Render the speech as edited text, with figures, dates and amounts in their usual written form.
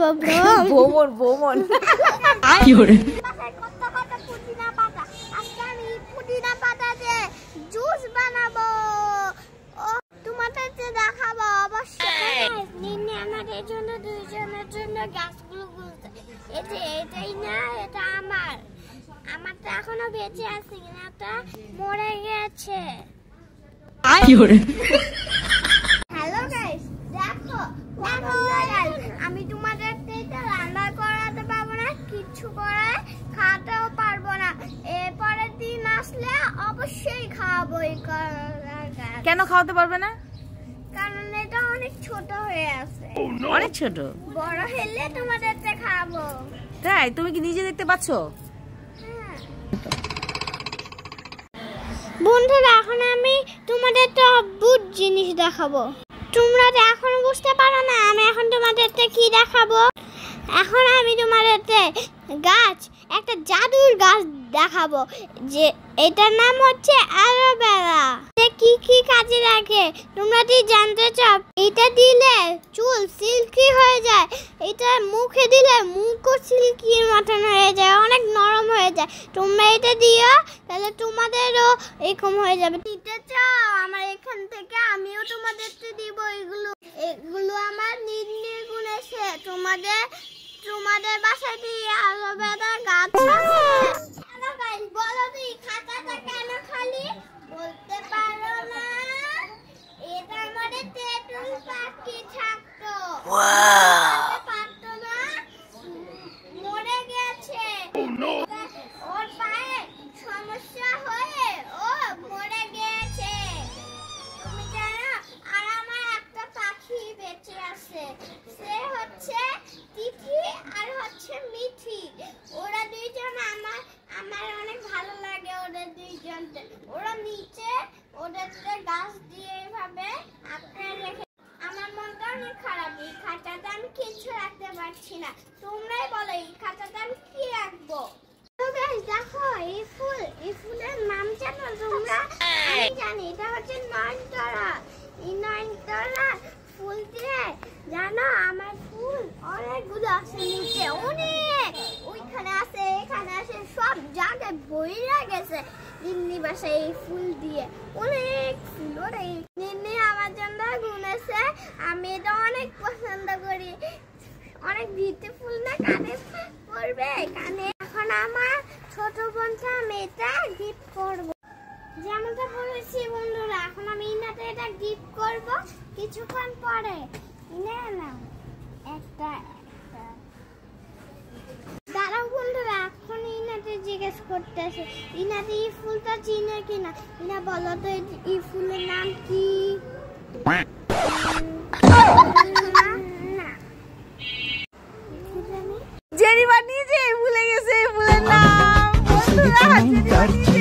যাব ভ্রমণ ভ্রমণ কি করে কত কত পুদিনা পাতা আজকে আমি পুদিনা পাতা দিয়ে জুস বানাবো ও তোমাদেরকে দেখাবো অবশ্যই নিন্নি আমাদের জন্য দুইজনের জন্য গাছগুলো গুলতে এটাই না এটা আমারটা এখনো বেঁচে আছে কিনা তা মরে গেছে কি করে হ্যালো গাইস দেখো আমি তোমাদের রান্না করাতে পারবো না কিছু করে খাওয়াতেও পারবো না এরপরের দিন আসলে অবশ্যই খাওয়াবো কেন খাওয়াতে পারবে না কারণ এটা অনেক ছোট হয়ে আছে অনেক ছোট বড় হলে তোমাদেরকে খাওয়াবো তাই তুমি কি নিজে দেখতে পাচ্ছো বন্ধুরা এখন আমি তোমাদের তো অদ্ভুত জিনিস দেখাবো তোমরা তো এখনো বুঝতে পারো না আমি এখন তোমাদেরকে কি দেখাবো এখন আমি তোমাদেরকে গাছ একটা জাদুর গাছ দেখাবো যে এটার নাম হচ্ছে অ্যালোভেরা কি কি কাজে লাগে তোমরা কি জানতে চাও এটা দিলে চুল সিল্কি হয়ে যায় এটা মুখে দিলে মুখও সিল্কির মতন হয়ে যায় অনেক নরম হয়ে যায় তোমরা এটা দিও তাহলে তোমাদেরও এরকম হয়ে যাবে দিতে চাও আমার এখান থেকে আমিও তোমাদেরকে দিব এগুলো আমার নির্ণয় গুণেছে তোমাদের বাসায় কি অ্যালোভেরা গাছ আছে হ্যালো গাইস বলো তো এই খাতাটা কেন খালি বলতে পারো না এটার মধ্যে তেঁতুল পাখি থাকতো পারতো না মরে গেছে ওর পায়ে সমস্যা হয়ে ও মরে গেছে তুমি জানো আর আমার একটা পাখি বেঁচে আছে সে হচ্ছে তিথি আর হচ্ছে মিঠি ওরা দুইজন আমার অনেক ভালো লাগে ওদের দুইজনকে ওরা নিচে ওদেরকে গাছ দিয়ে এইভাবে আপনার রেখে আমার মনটা অনেক খারাপ এই খাঁচাটা আমি কিছু রাখতে পারছি না তোমরাই বলো এই খাঁচাটা আমি কি রাখবো দেখো এই ফুলের নাম জানো তোমরা আমি জানি এটা হচ্ছে নয়নতারা এই নয়নতারা ফুল দিয়ে জানো আমার ফুল অনেকগুলো আছে নিচে অনেক ওইখানে আছে এখানে আছে সব জায়গায় ভরে গেছে নিন্নি বাসায় এই ফুল দিয়ে অনেক ফুল নিন্নি আমার জন্য গুনেছে আমি এটা অনেক পছন্দ করি অনেক বিউটিফুল না কানে পড়বে কানে এখন আমার ছোট বোনকে আমি এটা গিফট করবো যেমনটা বলেছি বন্ধুরা এখন আমি ইনাতে এটা গিফট করব কিছুক্ষণ পরে না একটা দাঁড়াও বন্ধুরা এখন ইনাতে জিজ্ঞেস করতেছে ইনাতে এই ফুলটা চিনে কিনা ইনা বলো তো এই ফুলের নাম কি জেরি বানিয়েছে ভুলে গেছে ফুলের নাম বন্ধুরা